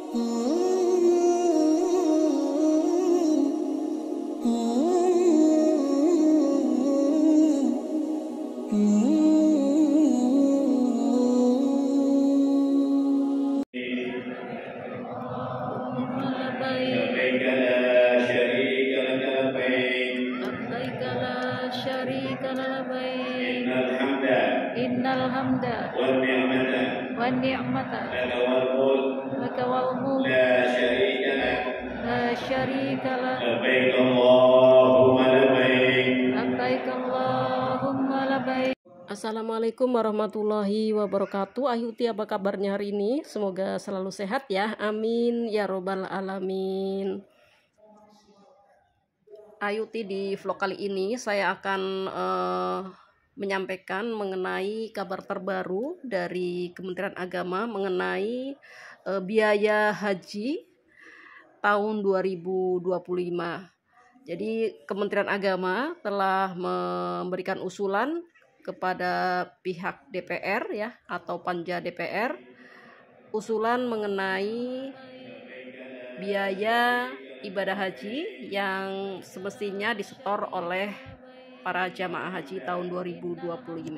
لبيك لا شريك لك لبيك لبيك لا شريك لبيك إن الحمد والنعمة لك والملك لك لا شريك لك لبيك اللهم لبيك لبيك اللهم لبيك. Assalamualaikum warahmatullahi wabarakatuh. Ayuti, apa kabarnya hari ini? Semoga selalu sehat ya, amin ya robbal alamin. Ayuti, di vlog kali ini saya akan menyampaikan mengenai kabar terbaru dari Kementerian Agama mengenai biaya haji tahun 2025. Jadi Kementerian Agama telah memberikan usulan kepada pihak DPR ya, atau Panja DPR, usulan mengenai biaya ibadah haji yang semestinya disetor oleh para jamaah haji tahun 2025.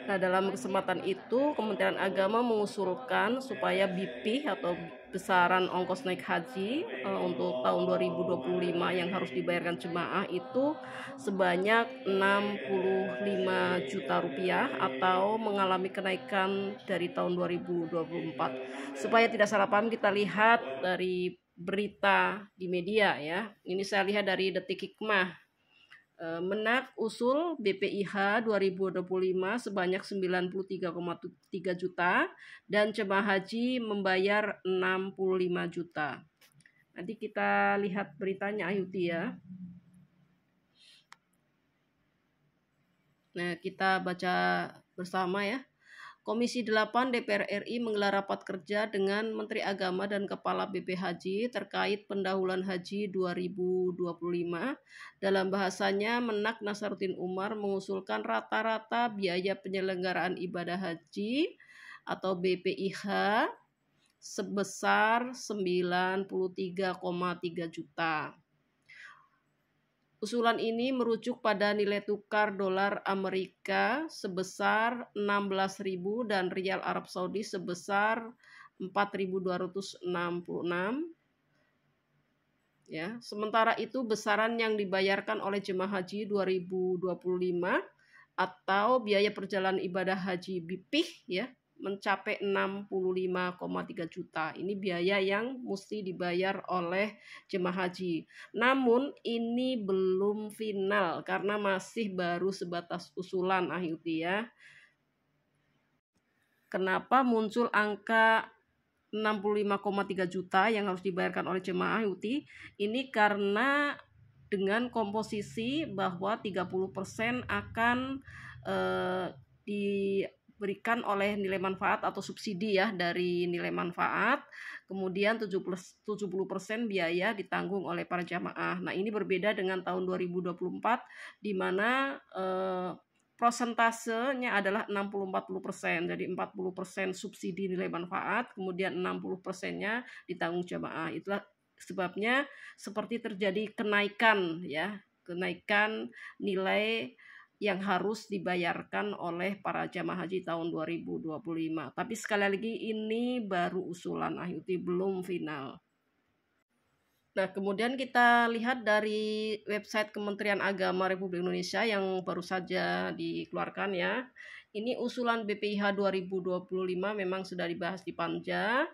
Nah, dalam kesempatan itu Kementerian Agama mengusulkan supaya BP atau besaran ongkos naik haji untuk tahun 2025 yang harus dibayarkan jemaah itu sebanyak 65 juta rupiah atau mengalami kenaikan dari tahun 2024. Supaya tidak salah paham, kita lihat dari berita di media ya. Ini saya lihat dari Detik Hikmah. Menak usul BPIH 2025 sebanyak 93,3 juta dan jemaah haji membayar 65 juta. Nanti kita lihat beritanya Ayuti ya. Nah, kita baca bersama ya. Komisi 8 DPR RI menggelar rapat kerja dengan Menteri Agama dan Kepala BP Haji terkait pendahuluan haji 2025. Dalam bahasanya, Menak Nasaruddin Umar mengusulkan rata-rata biaya penyelenggaraan ibadah haji atau BPIH sebesar 93,3 juta. Usulan ini merujuk pada nilai tukar dolar Amerika sebesar 16.000 dan rial Arab Saudi sebesar 4.266. Ya, sementara itu besaran yang dibayarkan oleh jemaah haji 2025 atau biaya perjalanan ibadah haji BPIH ya mencapai 65,3 juta. Ini biaya yang mesti dibayar oleh jemaah haji. Namun ini belum final karena masih baru sebatas usulan Ayuti ya. Kenapa muncul angka 65,3 juta yang harus dibayarkan oleh jemaah Ayuti? Ini karena dengan komposisi bahwa 30% akan diberikan oleh nilai manfaat atau subsidi ya dari nilai manfaat, kemudian 70% biaya ditanggung oleh para jamaah. Nah, ini berbeda dengan tahun 2024 di mana prosentasenya adalah 60-40%. Jadi 40% subsidi nilai manfaat, kemudian 60%-nya ditanggung jamaah. Itulah sebabnya seperti terjadi kenaikan ya, kenaikan nilai yang harus dibayarkan oleh para jamaah haji tahun 2025. Tapi sekali lagi ini baru usulan Ayuti, belum final. Nah, kemudian kita lihat dari website Kementerian Agama Republik Indonesia yang baru saja dikeluarkan ya. Ini usulan BPIH 2025 memang sudah dibahas di Panja.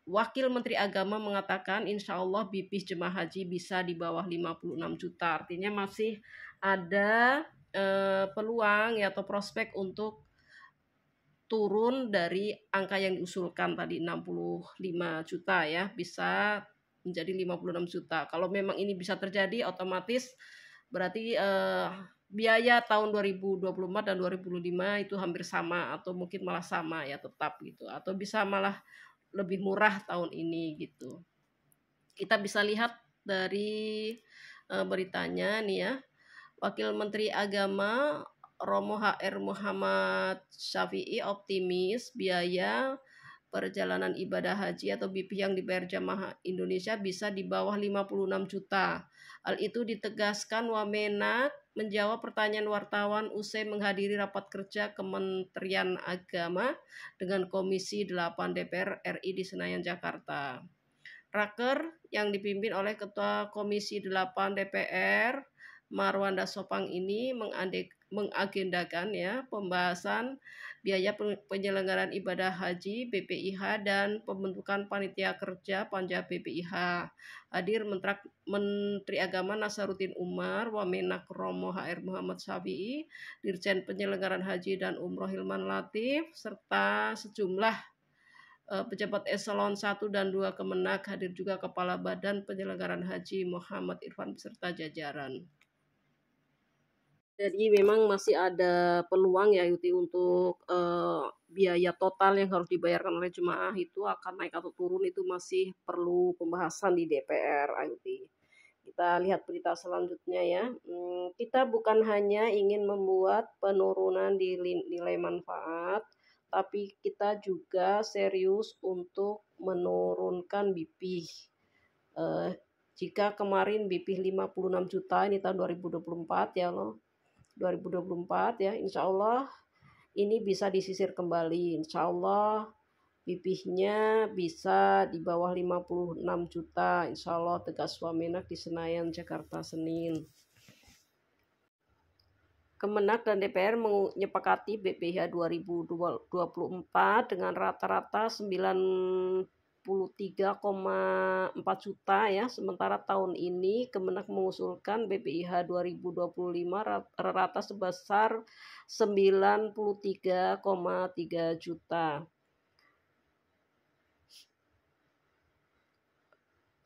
Wakil Menteri Agama mengatakan insya Allah BP jemaah haji bisa di bawah 56 juta. Artinya masih ada peluang ya, atau prospek untuk turun dari angka yang diusulkan tadi 65 juta ya, bisa menjadi 56 juta. Kalau memang ini bisa terjadi, otomatis berarti biaya tahun 2024 dan 2025 itu hampir sama atau mungkin malah sama ya, tetap gitu, atau bisa malah lebih murah tahun ini gitu. Kita bisa lihat dari beritanya nih ya. Wakil Menteri Agama Romo HR Muhammad Syafi'i optimis biaya perjalanan ibadah haji atau BP yang dibayar jamaah Indonesia bisa di bawah 56 juta. Hal itu ditegaskan Wamenak menjawab pertanyaan wartawan usai menghadiri rapat kerja Kementerian Agama dengan Komisi 8 DPR RI di Senayan, Jakarta. Raker yang dipimpin oleh Ketua Komisi 8 DPR Marwanda Sopang ini mengagendakan pembahasan biaya penyelenggaraan ibadah haji BPIH dan pembentukan panitia kerja panja BPIH. Hadir Menteri Agama Nasaruddin Umar, Wamenak Romo HR Muhammad Syafi'i, Dirjen Penyelenggaraan Haji dan Umroh Hilman Latif, serta sejumlah pejabat eselon 1 dan 2 Kemenak. Hadir juga Kepala Badan Penyelenggaraan Haji Muhammad Irfan beserta jajaran. Jadi memang masih ada peluang ya Yuti untuk biaya total yang harus dibayarkan oleh jemaah itu akan naik atau turun, itu masih perlu pembahasan di DPR Yuti. Kita lihat berita selanjutnya ya. Kita bukan hanya ingin membuat penurunan di nilai manfaat, tapi kita juga serius untuk menurunkan BP. Jika kemarin BP 56 juta ini tahun 2024 ya loh. 2024 ya, insya Allah ini bisa disisir kembali. Insya Allah BP-nya bisa di bawah 56 juta. Insya Allah, tegas Wamenak di Senayan, Jakarta, Senin. Kemenak dan DPR menyepakati BPIH 2024 dengan rata-rata 93,4 juta ya. Sementara tahun ini Kemenak mengusulkan BPIH 2025 rata sebesar 93,3 juta.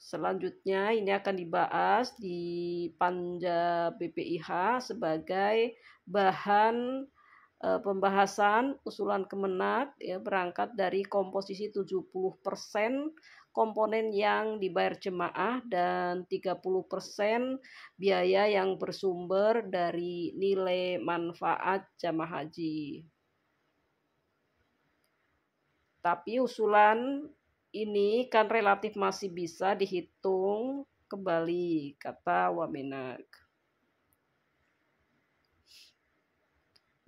Selanjutnya ini akan dibahas di panja BPIH sebagai bahan pembahasan usulan Kemenak ya, berangkat dari komposisi 70% komponen yang dibayar jemaah dan 30% biaya yang bersumber dari nilai manfaat jamaah haji. Tapi usulan ini kan relatif masih bisa dihitung kembali, kata Wamenak.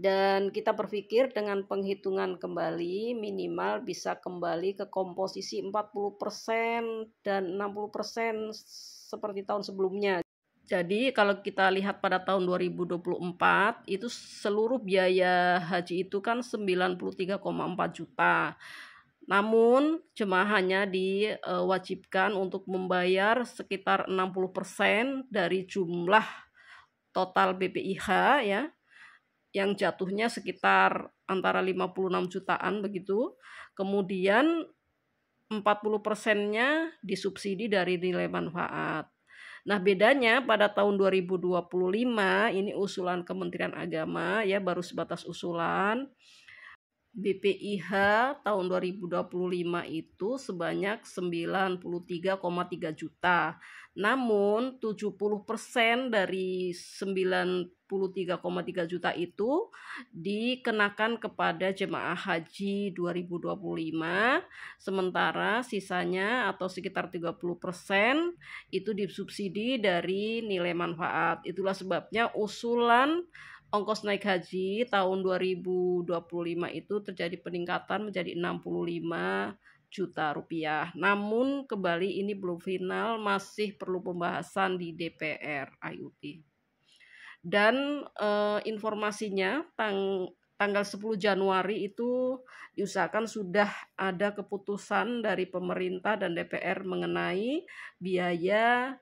Dan kita berpikir dengan penghitungan kembali minimal bisa kembali ke komposisi 40% dan 60% seperti tahun sebelumnya. Jadi kalau kita lihat pada tahun 2024 itu seluruh biaya haji itu kan 93,4 juta. Namun jemaah hanya diwajibkan untuk membayar sekitar 60% dari jumlah total BPIH ya, yang jatuhnya sekitar antara 56 jutaan begitu. Kemudian 40%-nya disubsidi dari nilai manfaat. Nah, bedanya pada tahun 2025 ini usulan Kementerian Agama ya, baru sebatas usulan. BPIH tahun 2025 itu sebanyak 93,3 juta. Namun 70% dari 93,3 juta itu dikenakan kepada jemaah haji 2025, sementara sisanya atau sekitar 30% itu disubsidi dari nilai manfaat. Itulah sebabnya usulan ongkos naik haji tahun 2025 itu terjadi peningkatan menjadi 65 juta rupiah. Namun kembali ini belum final, masih perlu pembahasan di DPR Ayuti. Dan informasinya tanggal 10 Januari itu diusahakan sudah ada keputusan dari pemerintah dan DPR mengenai biaya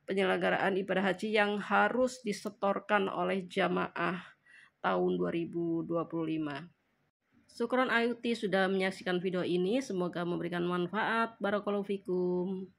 penyelenggaraan ibadah haji yang harus disetorkan oleh jamaah tahun 2025. Syukron Ayuti sudah menyaksikan video ini, semoga memberikan manfaat. Barakallahu fikum.